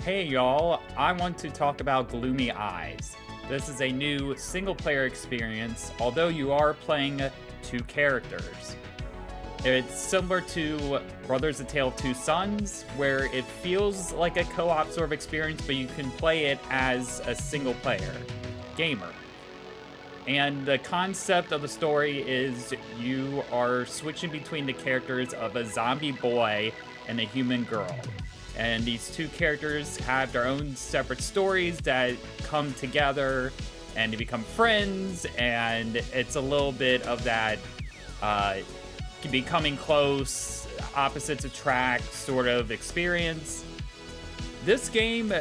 Hey y'all, I want to talk about Gloomy Eyes. This is a new single-player experience, although you are playing two characters. It's similar to Brothers: A Tale of Two Sons, where it feels like a co-op sort of experience, but you can play it as a single-player gamer. And the concept of the story is you are switching between the characters of a zombie boy and a human girl. And these two characters have their own separate stories that come together and they become friends, and it's a little bit of that becoming close, opposites attract sort of experience. This game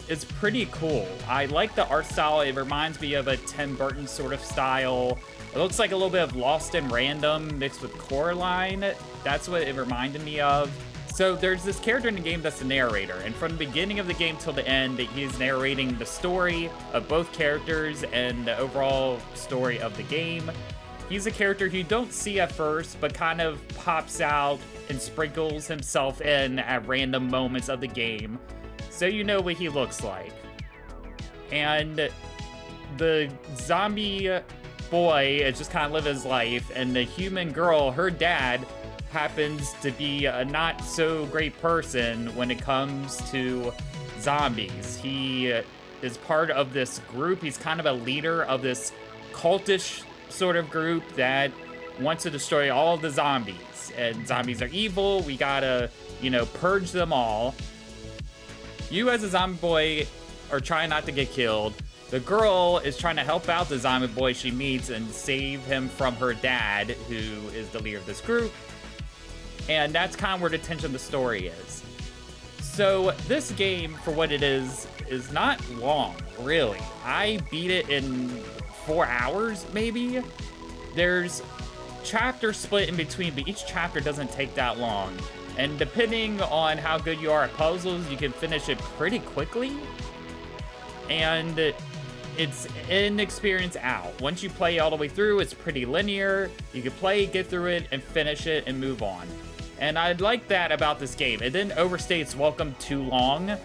is pretty cool. I like the art style. It reminds me of a Tim Burton sort of style. It looks like a little bit of Lost in Random mixed with Coraline. That's what it reminded me of. So there's this character in the game that's the narrator, and from the beginning of the game till the end, he's narrating the story of both characters and the overall story of the game. He's a character you don't see at first, but kind of pops out and sprinkles himself in at random moments of the game, so you know what he looks like. And the zombie boy is just kind of living his life, and the human girl, her dad, happens to be a not so great person when it comes to zombies. He is part of this group. He's kind of a leader of this cultish sort of group that wants to destroy all of the zombies. And zombies are evil. We gotta, purge them all. You as a zombie boy are trying not to get killed. The girl is trying to help out the zombie boy she meets and save him from her dad, who is the leader of this group. And that's kind of where the tension of the story is. So this game, for what it is not long, really. I beat it in 4 hours, maybe? There's chapters split in between, but each chapter doesn't take that long. And depending on how good you are at puzzles, you can finish it pretty quickly. And it's in experience out. Once you play all the way through, it's pretty linear. You can play, get through it, and finish it, and move on. And I like that about this game. It didn't overstay its welcome too long.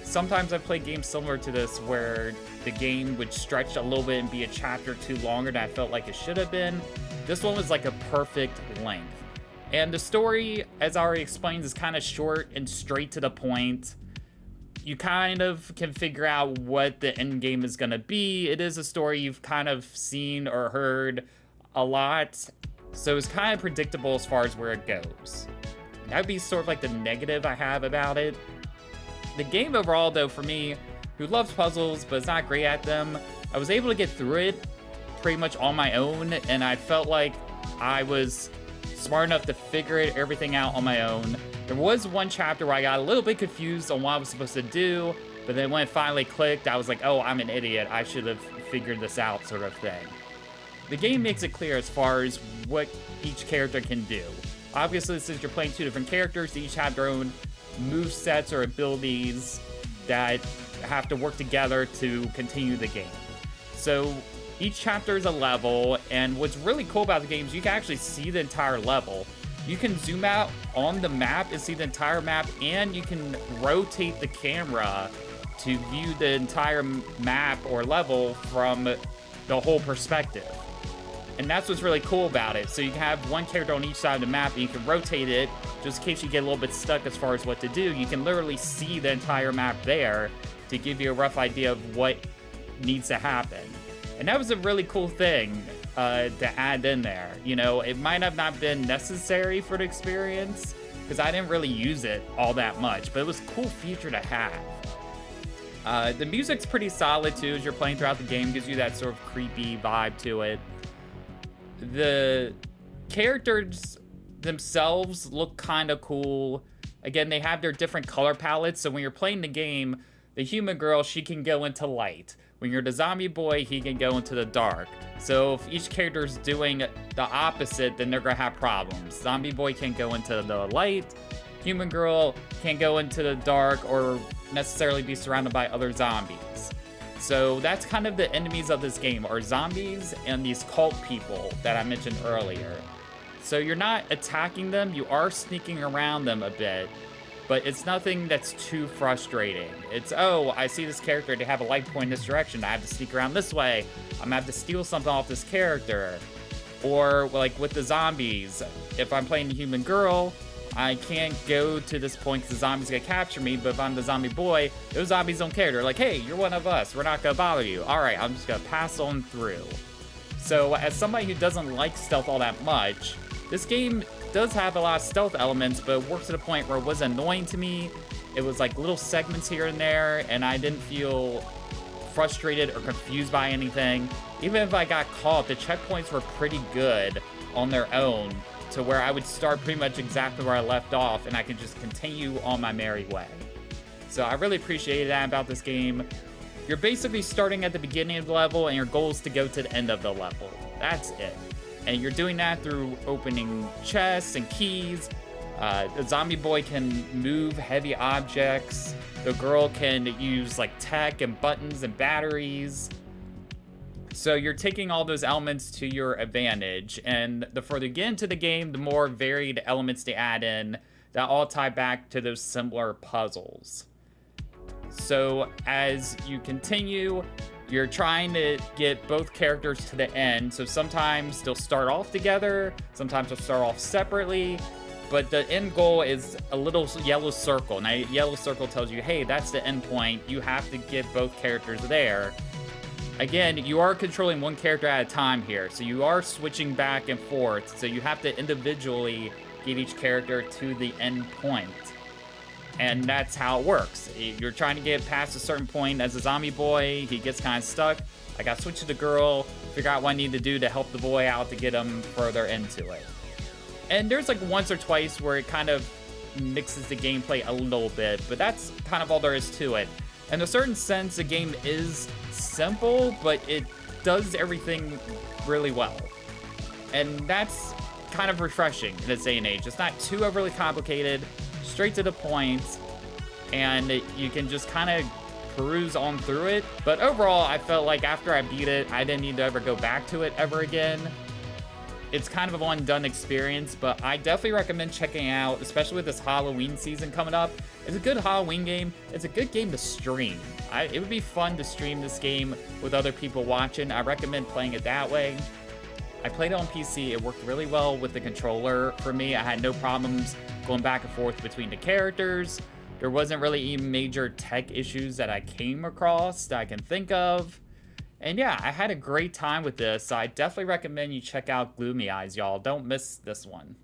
Sometimes I've played games similar to this where the game would stretch a little bit and be a chapter too longer than I felt like it should have been. This one was like a perfect length. And the story, as I already explained, is kind of short and straight to the point. You kind of can figure out what the end game is going to be. It is a story you've kind of seen or heard a lot. So it's kind of predictable as far as where it goes. That would be sort of like the negative I have about it. The game overall, though, for me, who loves puzzles but is not great at them, I was able to get through it pretty much on my own, and I felt like I was smart enough to figure everything out on my own. There was one chapter where I got a little bit confused on what I was supposed to do, but then when it finally clicked, I was like, oh, I'm an idiot. I should have figured this out, sort of thing. The game makes it clear as far as what each character can do. Obviously, since you're playing two different characters, they each have their own move sets or abilities that have to work together to continue the game. So each chapter is a level, and what's really cool about the game is you can actually see the entire level. You can zoom out on the map and see the entire map, and you can rotate the camera to view the entire map or level from the whole perspective. And that's what's really cool about it. So you can have one character on each side of the map, and you can rotate it just in case you get a little bit stuck as far as what to do. You can literally see the entire map there to give you a rough idea of what needs to happen. And that was a really cool thing to add in there. It might have not been necessary for the experience because I didn't really use it all that much, but it was a cool feature to have. The music's pretty solid too as you're playing throughout the game. Gives you that sort of creepy vibe to it. The characters themselves look kind of cool. Again, they have their different color palettes, so when you're playing the game, the human girl, she can go into light. When you're the zombie boy, he can go into the dark. So if each character's doing the opposite, then they're gonna have problems. Zombie boy can't go into the light. Human girl can't go into the dark or necessarily be surrounded by other zombies. So that's kind of the enemies of this game, are zombies and these cult people that I mentioned earlier. So you're not attacking them, you are sneaking around them a bit. but it's nothing that's too frustrating. It's, oh, I see this character, they have a light point in this direction, I have to sneak around this way, I'm gonna have to steal something off this character. Or, like, with the zombies, if I'm playing the human girl, I can't go to this point because the zombies gonna capture me, but if I'm the zombie boy, those zombies don't care. They're like, hey, you're one of us, we're not gonna bother you. Alright, I'm just gonna pass on through. So, as somebody who doesn't like stealth all that much, this game does have a lot of stealth elements, but it works to the point where it was annoying to me. It was like little segments here and there, and I didn't feel frustrated or confused by anything. Even if I got caught, the checkpoints were pretty good on their own, to where I would start pretty much exactly where I left off, and I could just continue on my merry way. So I really appreciated that about this game. You're basically starting at the beginning of the level, and your goal is to go to the end of the level. That's it. And you're doing that through opening chests and keys. The zombie boy can move heavy objects. The girl can use like tech and buttons and batteries. So you're taking all those elements to your advantage. And the further you get into the game, the more varied elements they add in that all tie back to those similar puzzles. So as you continue, you're trying to get both characters to the end. So sometimes they'll start off together, sometimes they'll start off separately, but the end goal is a little yellow circle. Now, yellow circle tells you, hey, that's the end point. You have to get both characters there. Again, you are controlling one character at a time here, so you are switching back and forth. So you have to individually get each character to the end point. And that's how it works. You're trying to get past a certain point as a zombie boy. He gets kind of stuck. I got to switch to the girl, figure out what I need to do to help the boy out to get him further into it. And there's like once or twice where it kind of mixes the gameplay a little bit, but that's kind of all there is to it. In a certain sense, the game is simple, but it does everything really well. And that's kind of refreshing in this day and age. It's not too overly complicated, straight to the point, and you can just kind of peruse on through it. But overall, I felt like after I beat it, I didn't need to ever go back to it ever again. It's kind of a one-and-done experience, but I definitely recommend checking it out, especially with this Halloween season coming up. It's a good Halloween game. It's a good game to stream. It would be fun to stream this game with other people watching. I recommend playing it that way. I played it on PC. It worked really well with the controller for me. I had no problems going back and forth between the characters. There wasn't really any major tech issues that I came across that I can think of. And yeah, I had a great time with this. So I definitely recommend you check out Gloomy Eyes, y'all. Don't miss this one.